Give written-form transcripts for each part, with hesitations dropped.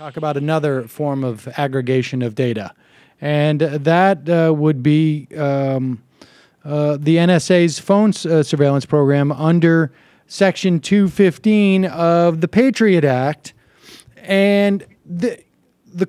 Talk about another form of aggregation of data, and that would be the NSA's phone surveillance program under Section 215 of the Patriot Act, and the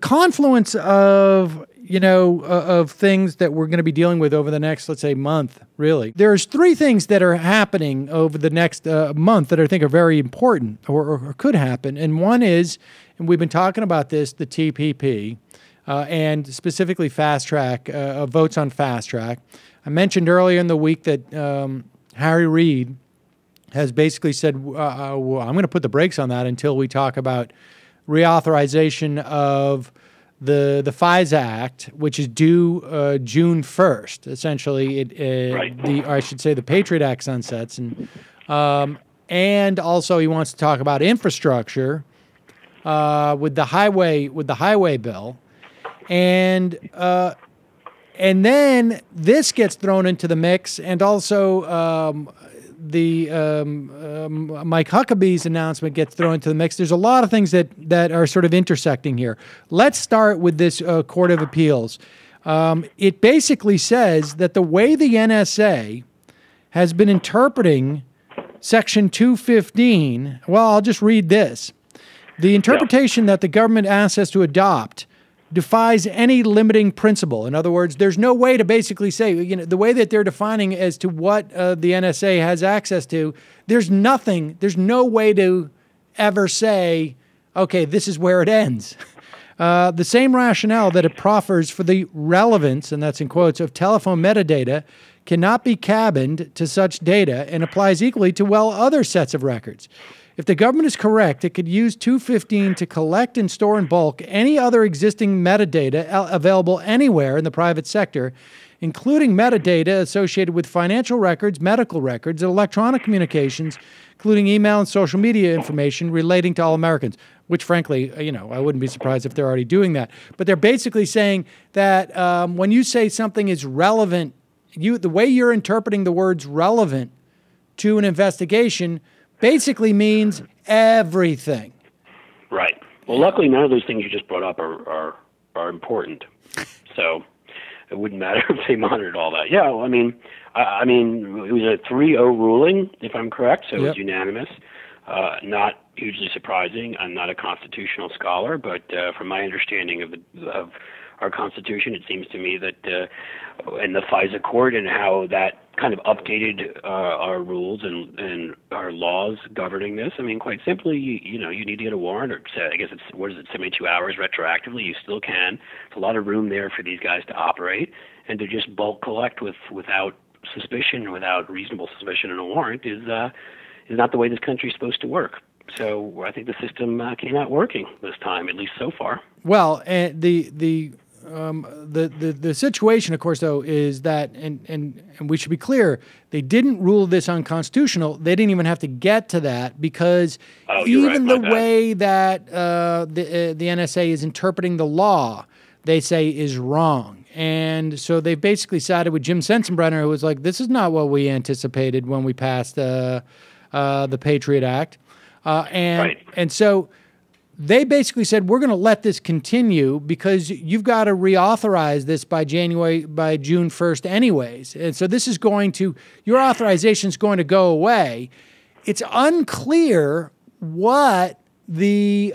confluence of of things that we're going to be dealing with over the next, let's say, month, really. There's three things that are happening over the next month that I think are very important or could happen. And one is, and we've been talking about this, the TPP, and specifically fast track, votes on fast track. I mentioned earlier in the week that Harry Reid has basically said, well, I'm going to put the brakes on that until we talk about reauthorization of the FISA Act, which is due June 1st. Essentially, I should say the Patriot Act sunsets, and also he wants to talk about infrastructure with the highway bill, and then this gets thrown into the mix, and also Mike Huckabee's announcement gets thrown into the mix. There's a lot of things that are sort of intersecting here. Let's start with this Court of Appeals. It basically says that the way the NSA has been interpreting Section 215, well, I'll just read this. The interpretation that the government asks us to adopt defies any limiting principle. In other words, there's no way to basically say, the way that they're defining as to what the NSA has access to, there's no way to ever say, okay, this is where it ends. The same rationale that it proffers for the relevance, and that's in quotes, of telephone metadata cannot be cabined to such data and applies equally to, other sets of records. If the government is correct, it could use 215 to collect and store in bulk any other existing metadata available anywhere in the private sector, including metadata associated with financial records, medical records, and electronic communications, including email and social media information relating to all Americans, which frankly, I wouldn't be surprised if they're already doing that. But they're basically saying that when you say something is relevant, the way you're interpreting the words relevant to an investigation basically means everything. Right. Well, luckily, none of those things you just brought up are important. So it wouldn't matter if they monitored all that. Yeah, well, I mean, it was a 3-0 ruling, if I'm correct, so it was unanimous. Not hugely surprising. I'm not a constitutional scholar, but from my understanding of our Constitution, it seems to me that in the FISA court and how that kind of updated our rules and our laws governing this. I mean, quite simply, you need to get a warrant, or I guess it's 72 hours retroactively. You still can. There's a lot of room there for these guys to operate, and to just bulk collect without suspicion, without reasonable suspicion and a warrant is not the way this country is supposed to work. So I think the system came out working this time, at least so far. Well, and the situation, of course, though, is that, and we should be clear, they didn't rule this unconstitutional. They didn't even have to get to that because even the way that the NSA is interpreting the law, they say is wrong. And so they basically sided with Jim Sensenbrenner, who was like, this is not what we anticipated when we passed the Patriot Act. And so they basically said, we're going to let this continue because you've got to reauthorize this by June 1st anyways. And so this is your authorization is going to go away. It's unclear what the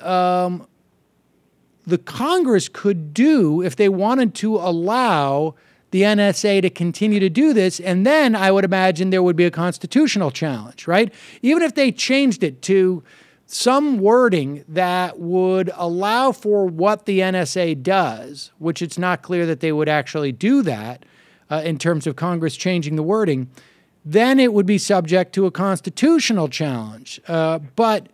Congress could do if they wanted to allow the NSA to continue to do this. And then I would imagine there would be a constitutional challenge, right? Even if they changed it to some wording that would allow for what the NSA does, which it's not clear that they would actually do that in terms of Congress changing the wording, then it would be subject to a constitutional challenge. But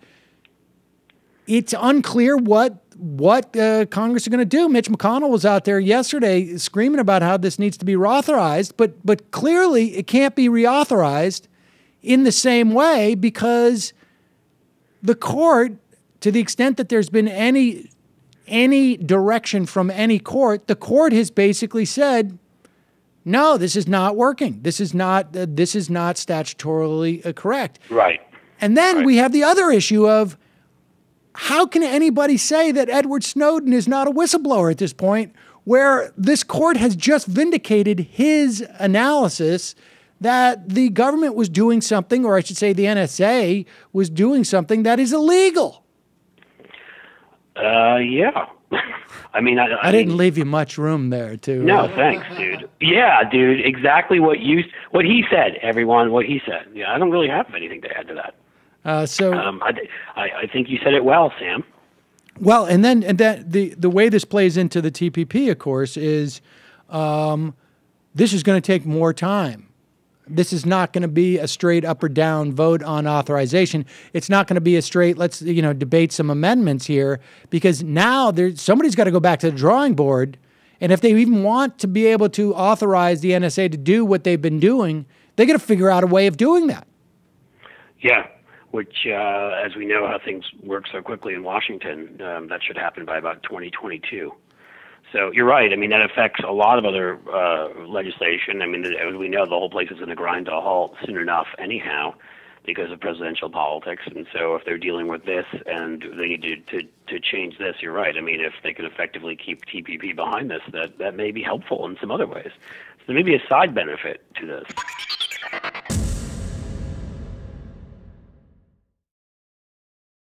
it's unclear what Congress is going to do. Mitch McConnell was out there yesterday screaming about how this needs to be reauthorized, but clearly it can't be reauthorized in the same way because the court, to the extent that there's been any direction from any court, the court has basically said, no, this is not working. This is not statutorily correct. Right. And then we have the other issue of how can anybody say that Edward Snowden is not a whistleblower at this point, where this court has just vindicated his analysis that the government was doing something, or I should say the NSA was doing something that is illegal? Yeah. I mean, I didn't leave you much room there to. No, thanks, dude. Yeah, dude, exactly what he said, everyone, what he said. Yeah, I don't really have anything to add to that. I think you said it well, Sam. Well, and the way this plays into the TPP, of course, is this is going to take more time. This is not going to be a straight up or down vote on authorization. It's not going to be a straight, let's debate some amendments here, because now somebody's got to go back to the drawing board. And if they even want to be able to authorize the NSA to do what they've been doing, they got to figure out a way of doing that. Yeah, which, as we know how things work so quickly in Washington, that should happen by about 2022. So you're right. I mean, that affects a lot of other legislation. I mean, as we know, the whole place is going to grind to a halt soon enough anyhow because of presidential politics. And so if they're dealing with this and they need to change this, you're right. I mean, if they can effectively keep TPP behind this, that may be helpful in some other ways. So there may be a side benefit to this.